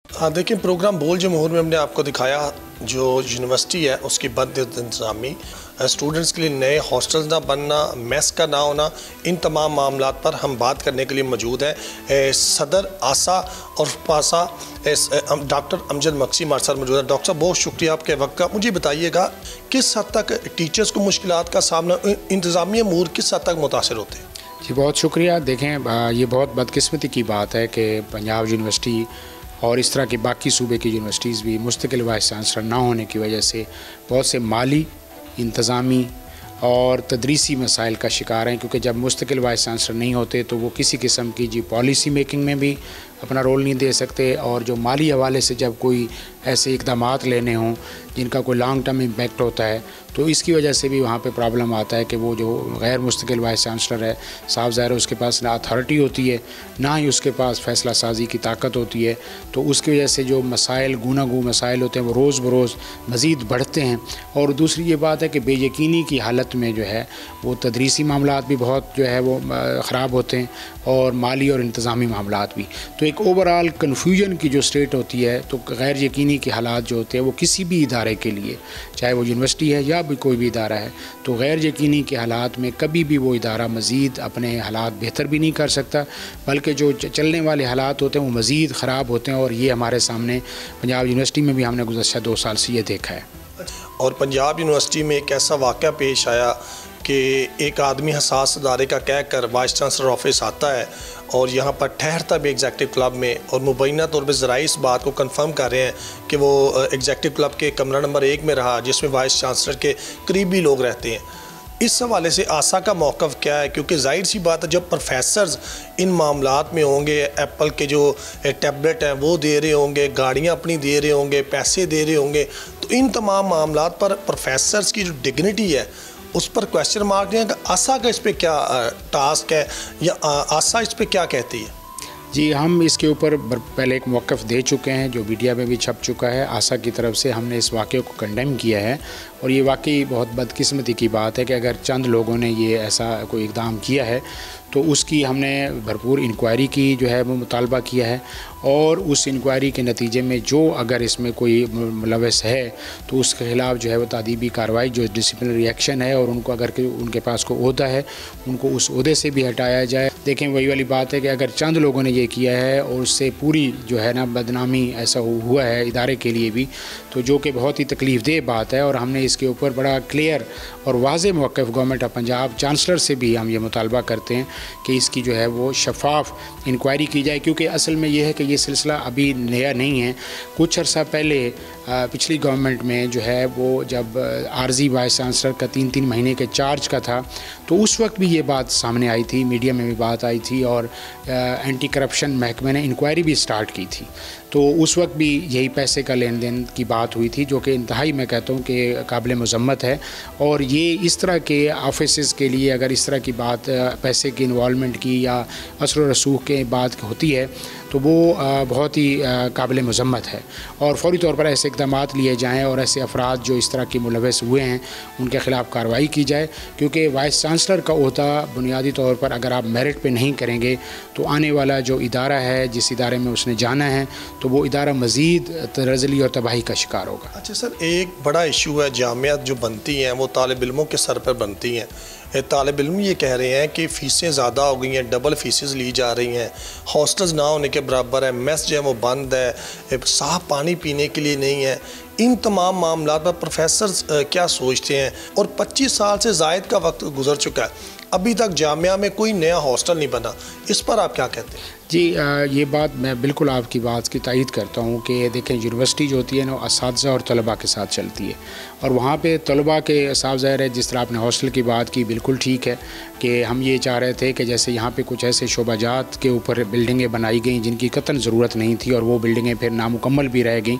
हाँ देखिए, प्रोग्राम बोल जमहूर में हमने आपको दिखाया जो यूनिवर्सिटी है उसकी बद इंतज़ामी, स्टूडेंट्स के लिए नए हॉस्टल्स ना बनना, मेस का ना होना, इन तमाम मामलात पर हम बात करने के लिए मौजूद हैं। सदर आसा और पासा डॉक्टर अमजद मक्सी हमारे साथ मौजूद है। डॉक्टर साहब, बहुत शुक्रिया आपके वक्त का। मुझे बताइएगा किस हद तक टीचर्स को मुश्किलात का सामना, इंतज़ामी अमूर किस हद तक मुतासर होते हैं? जी बहुत शुक्रिया। देखें, ये बहुत बदकिस्मती की बात है कि पंजाब यूनिवर्सिटी और इस तरह की बाकी सूबे की यूनिवर्सिटीज़ भी मुस्तकिल वाइस चांसलर ना होने की वजह से बहुत से माली, इंतज़ामी और तदरीसी मसाइल का शिकार हैं, क्योंकि जब मुस्तकिल वाइस चांसलर नहीं होते तो वो किसी किस्म की पॉलिसी मेकिंग में भी अपना रोल नहीं दे सकते, और जो माली हवाले से जब कोई ऐसे इक़दामात लेने हों जिनका कोई लॉन्ग टर्म इम्पैक्ट होता है तो इसकी वजह से भी वहाँ पे प्रॉब्लम आता है कि वो जो गैर मुस्तकिल वाइस चांसलर है, साफ ज़ाहिर है उसके पास ना अथॉरिटी होती है, ना ही उसके पास फ़ैसला साजी की ताकत होती है। तो उसकी वजह से जो मसाइल, गूनागू मसाइल होते हैं वो रोज़ बरोज़ मज़ीद बढ़ते हैं। और दूसरी ये बात है कि बेयकीनी की हालत में जो है वो तदरीसी मामलात भी बहुत जो है वो ख़राब होते हैं, और माली और इंतज़ामी मामलात भी। तो एक ओवरऑल कन्फ्यूजन की जो स्टेट होती है, तो गैर यकीनी के हालात जो होते हैं वो किसी भी इदारे के लिए, चाहे वो यूनिवर्सिटी है या भी कोई भी इदारा है, तो गैर यकीनी के हालात में कभी भी वो इदारा मज़ीद अपने हालात बेहतर भी नहीं कर सकता, बल्कि जो चलने वाले हालात होते हैं वो मज़ीद ख़राब होते हैं। और ये हमारे सामने पंजाब यूनिवर्सिटी में भी हमने गुज़श्ता 2 साल से ये देखा है। और पंजाब यूनिवर्सिटी में एक ऐसा वाक़या पेश आया कि एक आदमी हसास इदारे का कह कर वाइस चांसलर ऑफिस आता है और यहाँ पर ठहरता भी एग्जेक्टिव क्लब में, और मुबैना तौर पर ज़राई इस बात को कंफर्म कर रहे हैं कि वो एग्जेक्टिव क्लब के कमरा नंबर 1 में रहा, जिसमें वाइस चांसलर के करीबी लोग रहते हैं। इस हवाले से आसा का मौक़िफ़ क्या है? क्योंकि ज़ाहिर सी बात है, जब प्रोफेसर्स इन मामलात में होंगे, एप्पल के जो टैबलेट हैं वो दे रहे होंगे, गाड़ियाँ अपनी दे रहे होंगे, पैसे दे रहे होंगे, तो इन तमाम मामलात पर प्रोफेसर्स की जो डिग्निटी है उस पर क्वेश्चन मार्क नहीं है कि आसा का इस पर क्या टास्क है, या आसा इस पर क्या कहती है? जी, हम इसके ऊपर पहले एक मौक़िफ़ दे चुके हैं जो मीडिया में भी छप चुका है। आसा की तरफ से हमने इस वाक़े को कंडेम किया है, और ये वाकई बहुत बदकिस्मती की बात है कि अगर चंद लोगों ने ये ऐसा कोई इक़दाम किया है तो उसकी हमने भरपूर इंक्वायरी की जो है वो मुतालबा किया है, और उस इंक्वायरी के नतीजे में जो अगर इसमें कोई मुलव्वस है तो उसके ख़िलाफ़ जो है वो तादीबी कार्रवाई, जो डिसिप्लिनरी एक्शन है, और उनको अगर उनके पास कोई ओहदा है उनको उस ओहदे से भी हटाया जाए। देखें, वही वाली बात है कि अगर चंद लोगों ने ये किया है और उससे पूरी जो है ना बदनामी ऐसा हुआ है इदारे के लिए भी, तो जो कि बहुत ही तकलीफ़ देह बात है। और हमने इसके ऊपर बड़ा क्लियर और वाज़ेह मौक़िफ़ गवर्नमेंट ऑफ पंजाब चांसलर से भी हम ये मुतालबा करते हैं कि इसकी जो है वो शफाफ इंक्वायरी की जाए, क्योंकि असल में ये है कि ये सिलसिला अभी नया नहीं है। कुछ अर्सा पहले पिछली गवर्नमेंट में जो है वो जब आर्जी वाइस चांसलर का 3-3 महीने के चार्ज का था, तो उस वक्त भी ये बात सामने आई थी, मीडिया में भी बात आई थी, और एंटी करप्शन महकमे ने इंक्वायरी भी स्टार्ट की थी। तो उस वक्त भी यही पैसे का लेन देन की बात हुई थी, जो कि इंतहाई मैं कहता हूँ कि काबिल मज़म्मत है। और ये इस तरह के ऑफिसेज़ के लिए अगर इस तरह की बात पैसे की इन्वॉल्वमेंट की या असर व रसूख के बात होती है तो वो बहुत ही काबिल मज़म्मत है, और फौरी तौर पर ऐसे इक़दामात लिए जाएँ और ऐसे अफराद जो इस तरह के मुलव्वस हुए हैं उनके ख़िलाफ़ कार्रवाई की जाए। क्योंकि वाइस चांसलर का ओहदा बुनियादी तौर पर अगर आप मेरिट पे नहीं करेंगे तो आने वाला जो इदारा है, जिस इदारे में उसने जाना है, तो वो इदारा मज़ीद तरज़ली और तबाही का शिकार होगा। अच्छा सर, एक बड़ा इशू है, जामियात जो बनती हैं वो तालिब इल्मों के सर पर बनती हैं। तालिब इल्म ये कह रहे हैं कि फ़ीसें ज़्यादा हो गई हैं, डबल फ़ीसें ली जा रही हैं, हॉस्टल्स ना होने के बराबर है, मेस जो है वो बंद है, साफ़ पानी पीने के लिए नहीं है। इन तमाम मामलात पर प्रोफेसर्स क्या सोचते हैं? और 25 साल से ज़ायद का वक्त गुजर चुका है, अभी तक जामिया में कोई नया हॉस्टल नहीं बना, इस पर आप क्या कहते हैं? जी, ये बात मैं बिल्कुल आपकी बात की तायीद करता हूँ कि देखें, यूनिवर्सिटी जो होती है ना असातिज़ा और तलबा के साथ चलती है, और वहाँ पे तलबा के साफ ज़ाहिर है, जिस तरह आपने हॉस्टल की बात की, बिल्कुल ठीक है कि हम ये चाह रहे थे कि जैसे यहाँ पे कुछ ऐसे शोबाजात के ऊपर बिल्डिंगें बनाई गई जिनकी कतन ज़रूरत नहीं थी, और वो बिल्डिंगें फिर नामुकम्मल भी रह गई,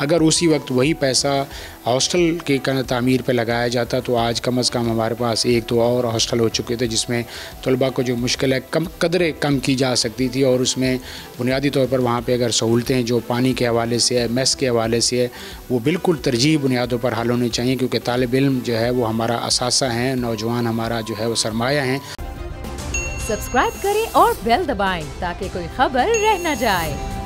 अगर उसी वक्त वही पैसा हॉस्टल की तामीर पर लगाया जाता तो आज कम अज़ कम हमारे पास 1-2 और हॉस्टल हो चुके थे, जिसमें तलबा को जो मुश्किल है कदरें कम की जा सकती थी। और उसमें बुनियादी तौर पर वहाँ पे अगर सहूलतें जो पानी के हवाले से है, मेस के हवाले से है, वो बिल्कुल तरजीह बुनियादों पर हल होनी चाहिए, क्योंकि तालिब इल्म जो है वो हमारा असासा है, नौजवान हमारा जो है वो सरमाया है। सब्सक्राइब करें और बेल दबाएं ताकि कोई खबर रह न जाए।